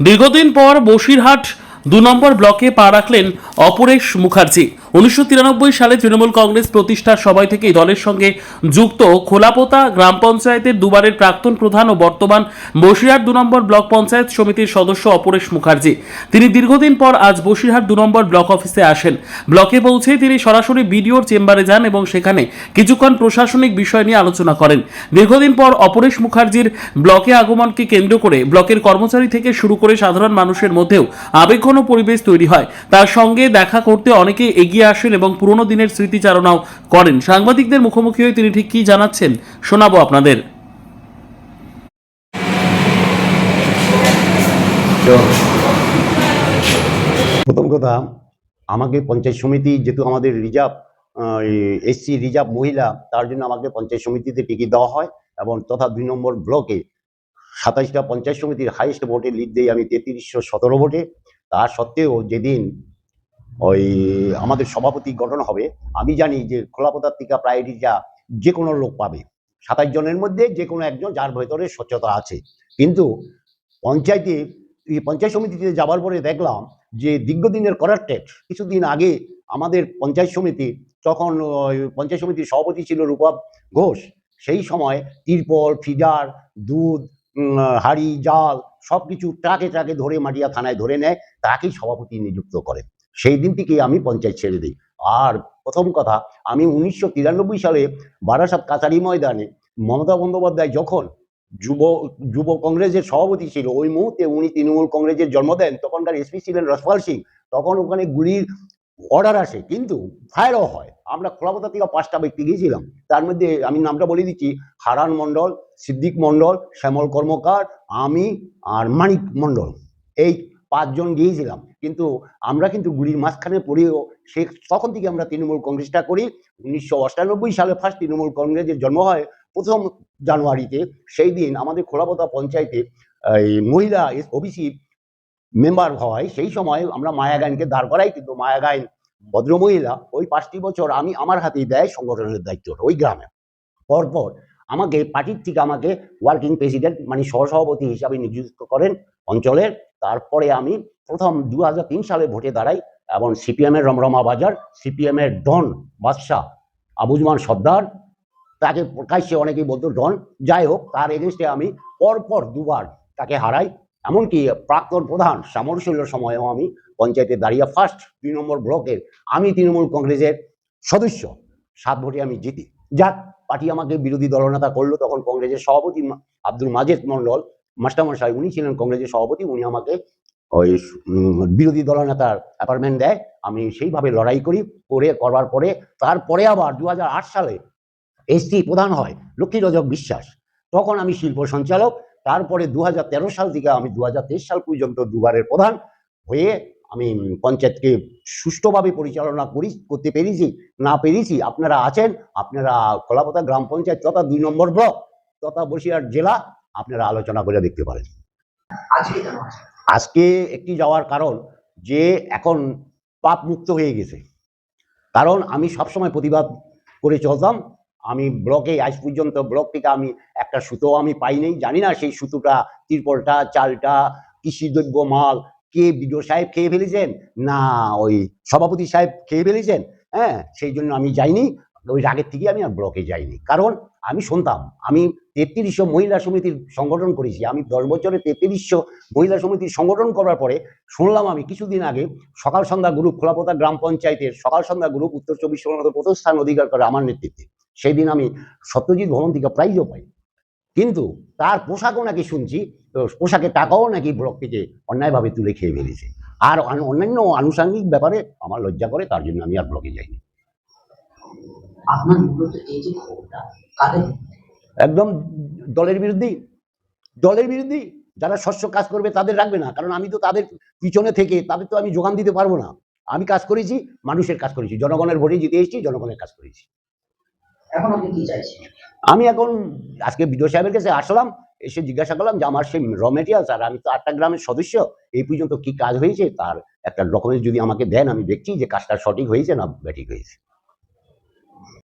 দীর্ঘদিন পর বসিরহাট ২ নম্বর ব্লকে পা রাখলেন অপরেশ মুখার্জি। ১৯৯৩ সালে তৃণমূল কংগ্রেস প্রতিষ্ঠার সময় থেকেই দলের সঙ্গে যুক্ত খোলাপোতা গ্রাম পঞ্চায়েতের দুবারের প্রাক্তন প্রধান ও বর্তমান বসিরহাট ২ নম্বর ব্লক পঞ্চায়েত সমিতির সদস্য অপরেশ মুখার্জি। তিনি দীর্ঘদিন পর আজ বসিরহাট ২ নম্বর ব্লক অফিসে আসেন। ব্লকে পৌঁছে তিনি সরাসরি বিডিওর চেম্বারে যান এবং সেখানে কিছুক্ষণ প্রশাসনিক বিষয় নিয়ে আলোচনা করেন। দীর্ঘদিন পর অপরেশ মুখার্জির ব্লকে আগমনকে কেন্দ্র করে ব্লকের কর্মচারী থেকে শুরু করে সাধারণ মানুষের মধ্যেও আবেগঘন পরিবেশ তৈরি হয়। তার সঙ্গে দেখা করতে অনেকে এগিয়ে আসেন এবং পুরনো দিনের স্মৃতিচারণাও করেন। সাংবাদিকদের মুখোমুখি হয়ে তিনি ঠিক কি জানাচ্ছেন শোনাবো আপনাদের। প্রথম কথা, আমাকে পঞ্চায়েত সমিতি যেহেতু আমাদের রিজার্ভ এসসি রিজার্ভ মহিলা, তার জন্য আমাকে পঞ্চায়েত সমিতিতে টিকিট দেওয়া হয় এবং তথা ২ নম্বর ব্লকে ২৭টা পঞ্চায়েত সমিতির হাইয়েস্ট ভোটে লিড দেই আমি ৩৩১৭ ভোটে। তা সত্ত্বেও যেদিন আমাদের সভাপতি গঠন হবে, আমি জানি যে খোলাপোতার টিকা প্রায়োরিটিটা যে কোনো লোক পাবে, ২৭ জনের মধ্যে যে কোনো একজন যার ভেতরে স্বচ্ছতা আছে। কিন্তু পঞ্চায়েত সমিতিতে যাবার পরে দেখলাম যে দীর্ঘদিনের করাপ্টেড। কিছুদিন আগে আমাদের পঞ্চায়েত সমিতি, তখন পঞ্চায়েত সমিতির সভাপতি ছিল রূপক ঘোষ, সেই সময় তিরপল, ফিডার, দুধ, হাড়ি, জাল সবকিছু ট্রাকে ট্রাকে ধরে মাটিয়া থানায় ধরে নেয়, তাকেই সভাপতি নিযুক্ত করেন। সেই দিন থেকে আমি পঞ্চায়েত ছেড়ে দিই। আর প্রথম কথা, আমি ১৯৯৩ সালে বারাসাত কাছারি ময়দানে মমতা বন্দ্যোপাধ্যায় যখন যুব কংগ্রেসের সভাপতি ছিল, ওই মুহূর্তে উনি তৃণমূল কংগ্রেসের জন্ম দেন। তখনকার এসপি ছিলেন রসপাল সিং। তখন ওখানে গুলির অর্ডার আসে, কিন্তু ফায়ারও হয়। আমরা খোলাপোতা থেকে ৫টা ব্যক্তি গিয়েছিলাম, তার মধ্যে আমি নামটা বলে দিচ্ছি: হারান মণ্ডল, সিদ্দিক মণ্ডল, শ্যামল কর্মকার, আমি আর মানিক মণ্ডল। এই ৫ জন গিয়েছিলাম। কিন্তু আমরা গুলির মাঝখানে পড়েও তখন থেকে আমরা তৃণমূল কংগ্রেসটা করি। ১৯৯৮ সালে ফার্স্ট তৃণমূল কংগ্রেসের জন্ম হয় ১ম জানুয়ারিতে। সেই দিন আমাদের খোলাপোতা পঞ্চায়েতে মহিলা ওবিসি মেম্বার হয়। সেই সময় আমরা মায়া গাইনকে দাঁড় করাই, কিন্তু মায়া গাইন ভদ্রমহিলা ওই ৫টি বছর আমার হাতেই দেয় সংগঠনের দায়িত্বটা ওই গ্রামে। পরপর আমাকে পার্টির থেকে ওয়ার্কিং প্রেসিডেন্ট মানে সহসভাপতি হিসাবে নিযুক্ত করেন অঞ্চলের। তারপরে আমি প্রথম ২০০৩ সালে ভোটে দাঁড়াই এবং সিপিএমের রমরমা বাজার, সিপিএমের ডন বাদশাহ আবুজমান সর্দার, তাকে প্রকাশ্যে অনেকেই বলতো ডন, যাই হোক, তার এগেনস্টে আমি পরপর দুবার তাকে হারাই। এমনকি প্রাক্তন প্রধান শ্যামল শৈলের সময়েও আমি পঞ্চায়েতে দাঁড়িয়ে ফার্স্ট ২ নম্বর ব্লকের আমি তৃণমূল কংগ্রেসের সদস্য ৭ ভোটে আমি জিতি। যাক, পার্টি আমাকে বিরোধী দলনেতা করলো। তখন কংগ্রেসের সভাপতি আব্দুল মাজেদ মণ্ডল মাস্টারমশাই, উনি ছিলেন কংগ্রেসের সভাপতি। উনি আমাকে ওই বিরোধী দলনেতার অ্যাপয়েন্টমেন্ট দেয়। আমি সেইভাবে লড়াই করবার পরে তারপরে আবার ২০০৮ সালে এসসি প্রধান হয় লক্ষ্মীরজক বিশ্বাস, তখন আমি শিল্প সঞ্চালক। তারপরে ২০১৩ সাল থেকে আমি ২০২৩ সাল পর্যন্ত দুবারের প্রধান হয়ে আমি পঞ্চায়েতকে সুষ্ঠুভাবে পরিচালনা করতে পেরেছি। না পেরেছি, আপনারা আছেন, আপনারা খোলাপোতা গ্রাম পঞ্চায়েত তথা ২ নম্বর ব্লক তথা বসিরহাট জেলা, আপনারা আলোচনা করে দেখতে পারেন। আজকে একটি যাওয়ার কারণ যে এখন পাপ মুক্ত হয়ে গেছে। কারণ আমি সবসময় প্রতিবাদ করে চলতাম। আমি ব্লকে আজ পর্যন্ত ব্লক থেকে আমি একটা সুতো আমি পাইনি। জানি না সেই সুতোটা, তিরপলটা, চালটা, কৃষিদ্রব্য মাল কে বিডিও সাহেব খেয়ে ফেলেছেন না ওই সভাপতি সাহেব খেয়ে ফেলেছেন। হ্যাঁ, সেই জন্য আমি যাইনি। ওই রাগের থেকে আমি আর ব্লকে যাইনি। কারণ আমি শুনতাম, আমি ৩৩০০ মহিলা সমিতির সংগঠন করেছি। আমি ১০ বছরে ৩৩০০ মহিলা সমিতির সংগঠন করার পরে শুনলাম আমি কিছুদিন আগে সকাল সন্ধ্যা গ্রুপ, খোলাপোতা গ্রাম পঞ্চায়েতের সকাল সন্ধ্যা গ্রুপ উত্তর ২৪ পরগনাতে প্রথম স্থান অধিকার করে আমার নেতৃত্বে। সেই দিন আমি সত্যজিৎ ভবন থেকে প্রাইজও পাই। কিন্তু তার পোশাকও নাকি শুনছি, পোশাকের টাকাও নাকি ব্লক থেকে অন্যায়ভাবে তুলে খেয়ে ফেলেছে। আর অন্যান্য আনুষঙ্গিক ব্যাপারে আমার লজ্জা করে, তার জন্য আমি আর ব্লকে যাইনি। একদম দলের বিরুদ্ধে। যারা শস্য কাজ করবে তাদের রাখবে না, কারণ আমি তো তাদের পিছনে থেকে তাদের তো আমি যোগান দিতে পারবো না। আমি কাজ করেছি, মানুষের কাজ করেছি, জনগণের ভোটে জিতে এসেছি, জনগণের কাজ করেছি। এখন আপনি কি চাইছেন? আমি এখন আজকে বিডিও সাহেবের কাছে আসলাম, এসে জিজ্ঞাসা করলাম যে আমার সেই র মেটেরিয়ালস, আর আমি তো ৮টা গ্রামের সদস্য, এই পর্যন্ত কি কাজ হয়েছে তার একটা ডকুমেন্টস যদি আমাকে দেন, আমি দেখছি যে কাজটা সঠিক হয়েছে না ব্যাঠিক হয়েছে।